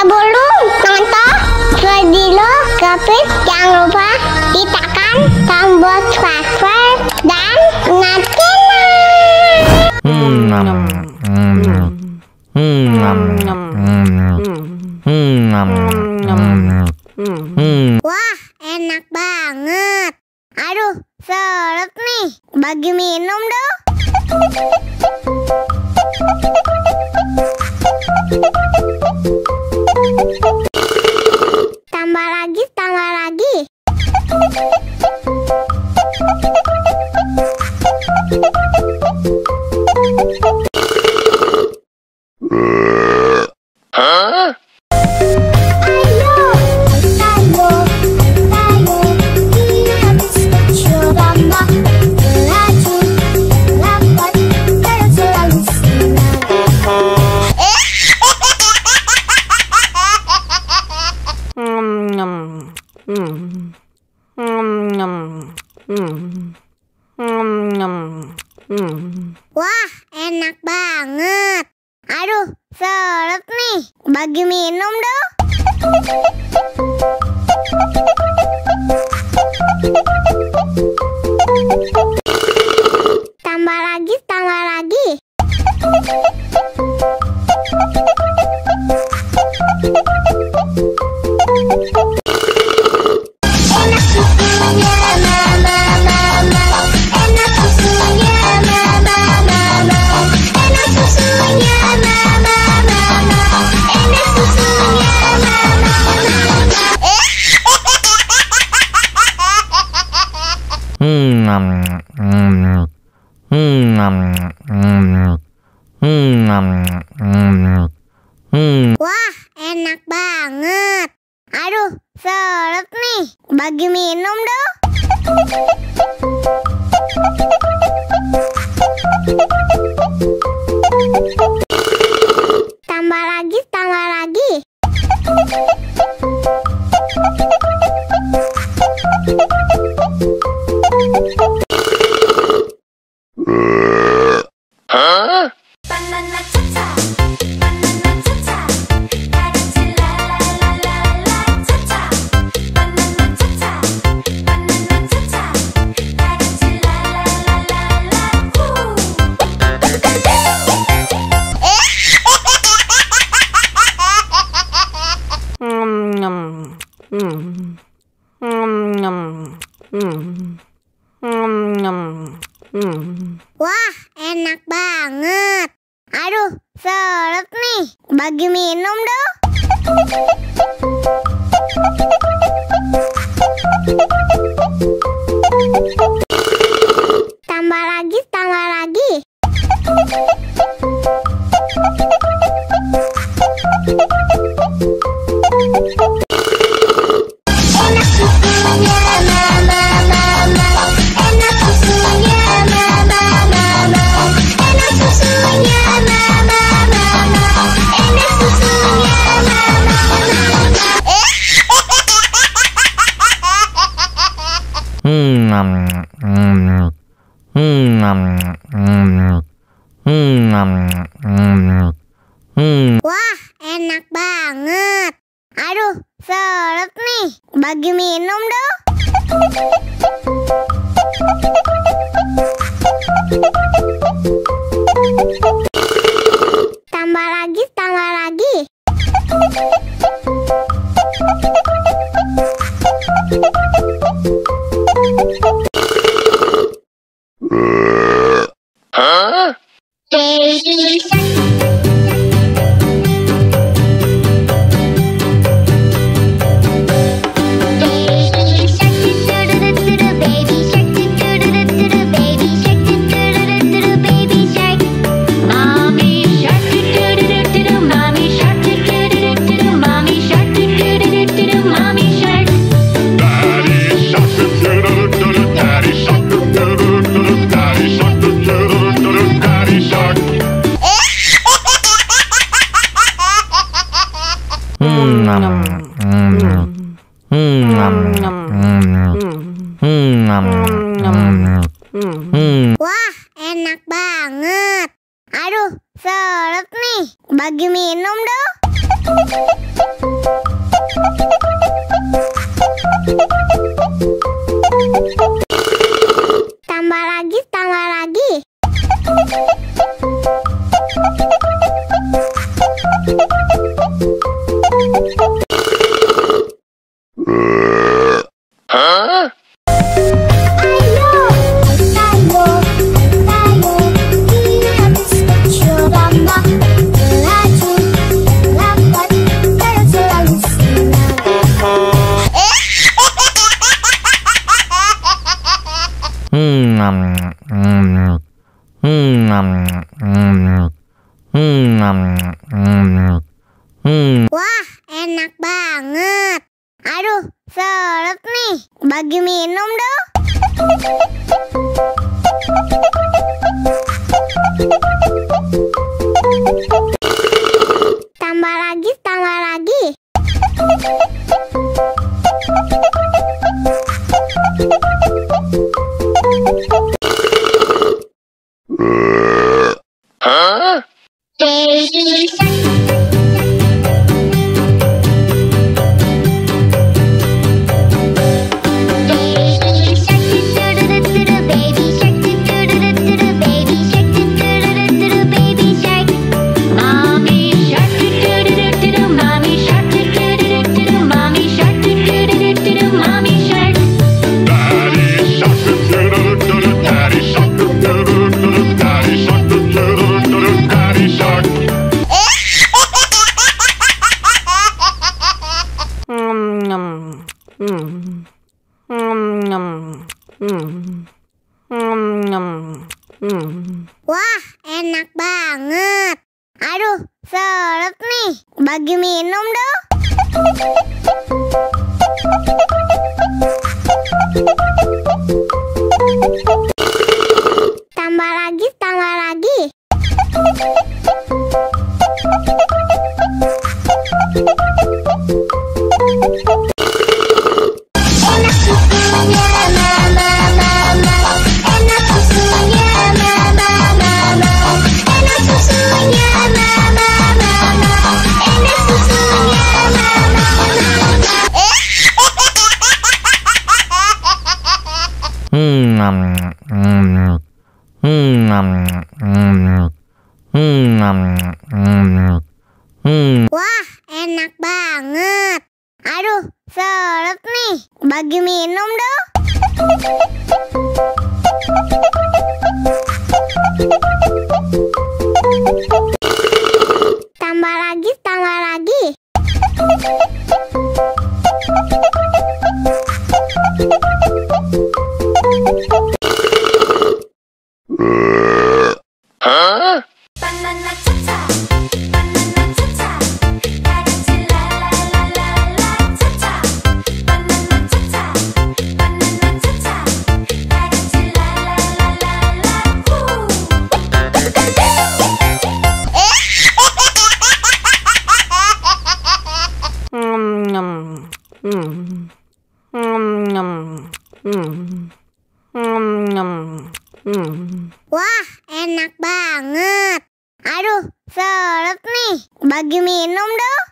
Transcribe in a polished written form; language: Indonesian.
Sebelum nonton video Gapit, jangan lupa tekan tombol subscribe dan Wah, enak banget. Aduh, seret nih. Bagi minum dong. Tambah lagi, tambah lagi. Hah? Wah, enak banget. Aduh, seret nih. Bagi minum dong. Tambah lagi, tambah lagi. Enak susunya mama, enak susunya mama, enak susunya mama, enak susunya Wah, enak banget. Aduh, seret nih. Bagi minum dong. Tambah lagi, tambah lagi. Hah? Banana cha-cha, banana cha-cha, daddy la la la la la cha-cha. Banana cha-cha, banana cha-cha, daddy la la la la la woo. Wah, enak banget. Aduh, seret nih. Bagi minum dong. Tambah lagi, tambah lagi. Enak susunya mama, enak susunya mama, enak susunya mama, enak susunya Wah, enak banget. Aduh, seret nih. Bagi minum dong. Tambah lagi, tambah lagi. Hah? Baby shark. Wah, enak banget. Aduh, seret nih. Bagi minum dong. Wah, enak banget. Aduh, seret nih. Bagi minum dong. Tambah lagi, tambah lagi. Huh? Baby shark. Baby shark, do-do-do-do-do, baby shark, do-do-do-do-do, baby shark, do-do-do-do-do, baby shark. Mommy shark, do-do-do-do-do, mommy shark, do-do-do-do-do, mommy shark, do-do-do-do-do, mommy shark. Daddy shark, do-do-do-do-do, daddy shark, do-do-do-do-do, daddy shark, do-do-do-do-do, daddy shark. Wah, enak banget. Aduh, seret nih. Bagi minum dong. Tambah lagi, tambah lagi. Enak susunya, mama, mama. Enak susunya, mama, mama. Enak susunya, mama, mama. Enak susunya, mama, Wah, enak banget. Aduh, seret nih. Bagi minum dong. Tambah lagi, tambah lagi. Huh? Banana cha-cha, banana cha-cha, da-da-chi la la la la la cha-cha. Banana cha-cha, banana cha-cha, da-da-chi la la la la la. Wah, enak banget. Aduh, seret nih. Bagi minum dong.